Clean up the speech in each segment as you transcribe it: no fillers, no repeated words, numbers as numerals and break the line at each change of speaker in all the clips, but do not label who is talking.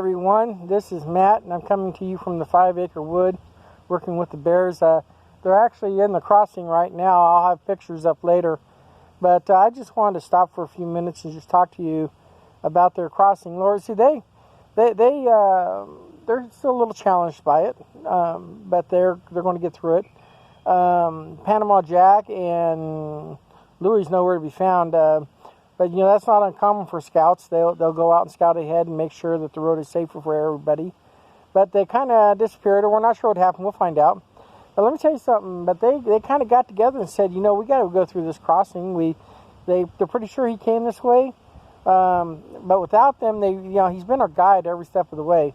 everyone, this is Matt, and I'm coming to you from the 5-acre wood, working with the bears. They're actually in the crossing right now. I'll have pictures up later, but I just wanted to stop for a few minutes and just talk to you about their crossing. Lord, see, they're still a little challenged by it, but they're going to get through it. Panama Jack and Louie's nowhere to be found. But, that's not uncommon for scouts. They'll go out and scout ahead and make sure that the road is safer for everybody. But they kind of disappeared, or we're not sure what happened. We'll find out. But let me tell you something. But they kind of got together and said, we got to go through this crossing. They're pretty sure he came this way. But without them, he's been our guide every step of the way.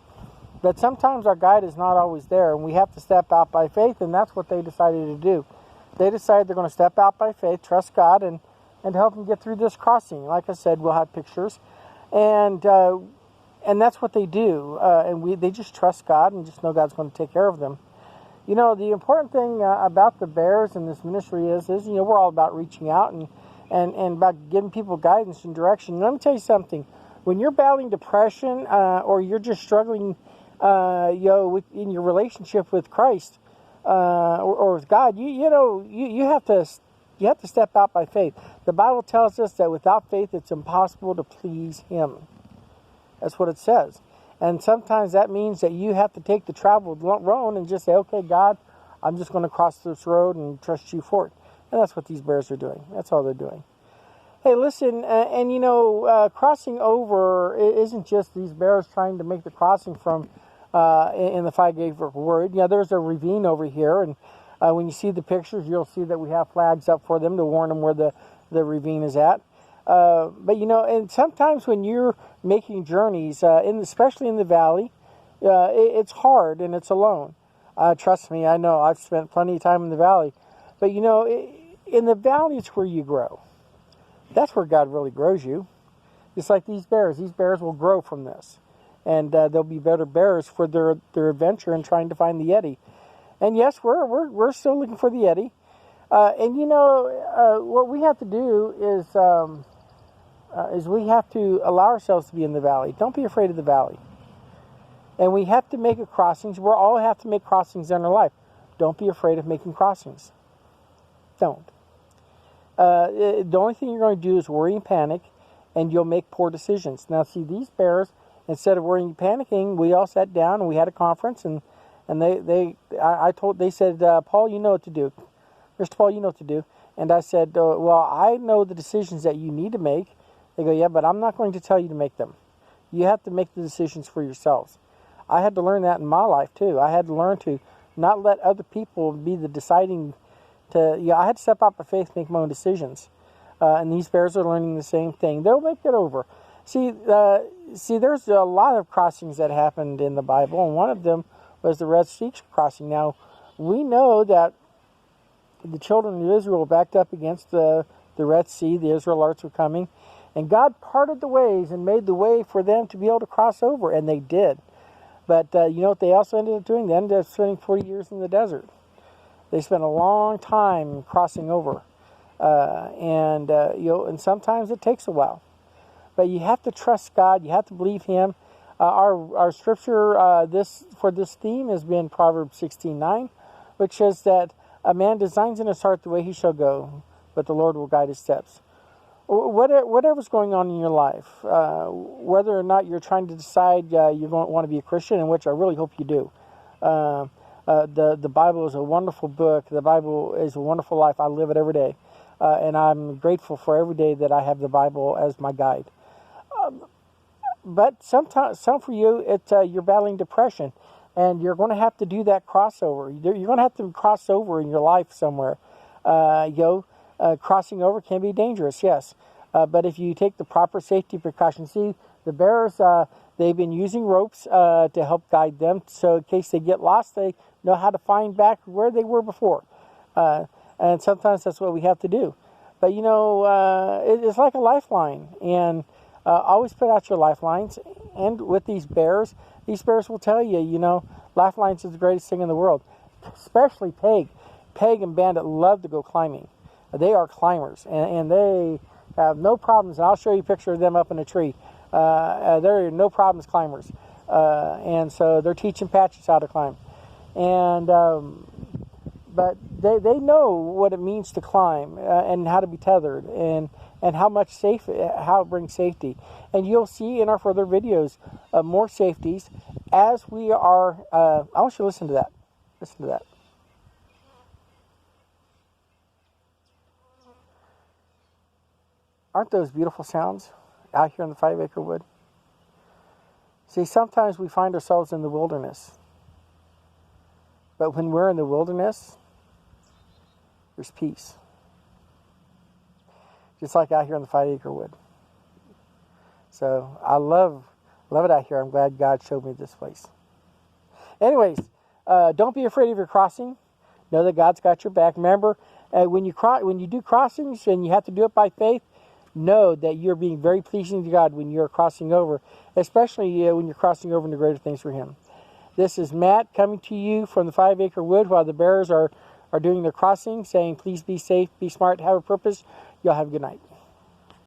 But sometimes our guide is not always there, and we have to step out by faith, and that's what they decided to do. They decided they're going to step out by faith, trust God, and help them get through this crossing. Like I said, we'll have pictures. And that's what they do. And they just trust God and just know God's going to take care of them. The important thing about the bears and this ministry is we're all about reaching out and about giving people guidance and direction. And let me tell you something. When you're battling depression or you're just struggling in your relationship with Christ or with God, you have to step out by faith. The Bible tells us that without faith, it's impossible to please Him. That's what it says. And sometimes that means that you have to take the traveled road and just say, okay, God, I'm just going to cross this road and trust you for it. And that's what these bears are doing. That's all they're doing. Hey, listen, crossing over isn't just these bears trying to make the crossing from in the 5-acre wood. There's a ravine over here, and when you see the pictures, you'll see that we have flags up for them to warn them where the ravine is at. But and sometimes when you're making journeys, especially in the valley, it's hard and it's alone. Trust me, I know. I've spent plenty of time in the valley. But in the valley, it's where you grow. That's where God really grows you. Just like these bears. These bears will grow from this. And they'll be better bears for their adventure in trying to find the Yeti. And yes, we're still looking for the Yeti. What we have to do is we have to allow ourselves to be in the valley. Don't be afraid of the valley. And we have to make crossings. We all have to make crossings in our life. Don't be afraid of making crossings. Don't. The only thing you're going to do is worry and panic, and you'll make poor decisions. Now, see, these bears, instead of worrying and panicking, we all sat down and we had a conference, and they said, Paul, you know what to do. Mr. Paul, you know what to do. And I said, well, I know the decisions that you need to make. They go, yeah, but I'm not going to tell you to make them. You have to make the decisions for yourselves. I had to learn that in my life, too. I had to learn to not let other people be the deciding I had to step out by faith, make my own decisions. And these bears are learning the same thing. They'll make it over. See, there's a lot of crossings that happened in the Bible, and one of them was the Red Sea crossing. Now, we know that the children of Israel backed up against the Red Sea. The Israelites were coming. And God parted the ways and made the way for them to be able to cross over, and they did. But you know what they also ended up doing? They ended up spending 40 years in the desert. They spent a long time crossing over. And sometimes it takes a while. But you have to trust God. You have to believe Him. Our scripture for this theme has been Proverbs 16:9, which says that a man designs in his heart the way he shall go, but the Lord will guide his steps. Whatever's going on in your life, whether or not you're trying to decide you're going to want to be a Christian, in which I really hope you do. The Bible is a wonderful book. The Bible is a wonderful life. I live it every day. And I'm grateful for every day that I have the Bible as my guide. But some for you, you're battling depression. And you're going to have to do that crossover. You're going to have to cross over in your life somewhere. Crossing over can be dangerous, yes. But if you take the proper safety precautions, see, the bears, they've been using ropes to help guide them. So in case they get lost, they know how to find back where they were before. And sometimes that's what we have to do. But, it's like a lifeline. And always put out your lifelines. And with these bears will tell you, lifelines is the greatest thing in the world. Especially Peg. Peg and Bandit love to go climbing. They are climbers, and they have no problems. And I'll show you a picture of them up in a tree. They're no problems climbers. And so they're teaching Patches how to climb. And but they know what it means to climb and how to be tethered and how it brings safety. And you'll see in our further videos more safeties as we are. I want you to listen to that. Listen to that. Aren't those beautiful sounds out here in the 5-acre wood? See, sometimes we find ourselves in the wilderness. But when we're in the wilderness, there's peace. Just like out here in the 5-acre wood. So I love it out here. I'm glad God showed me this place. Anyways, don't be afraid of your crossing. Know that God's got your back. Remember, when you do crossings and you have to do it by faith, know that you're being very pleasing to God when you're crossing over, especially when you're crossing over into greater things for Him. This is Matt coming to you from the 5-acre wood while the bearers are doing their crossing, saying, please be safe, be smart, have a purpose. Y'all have a good night.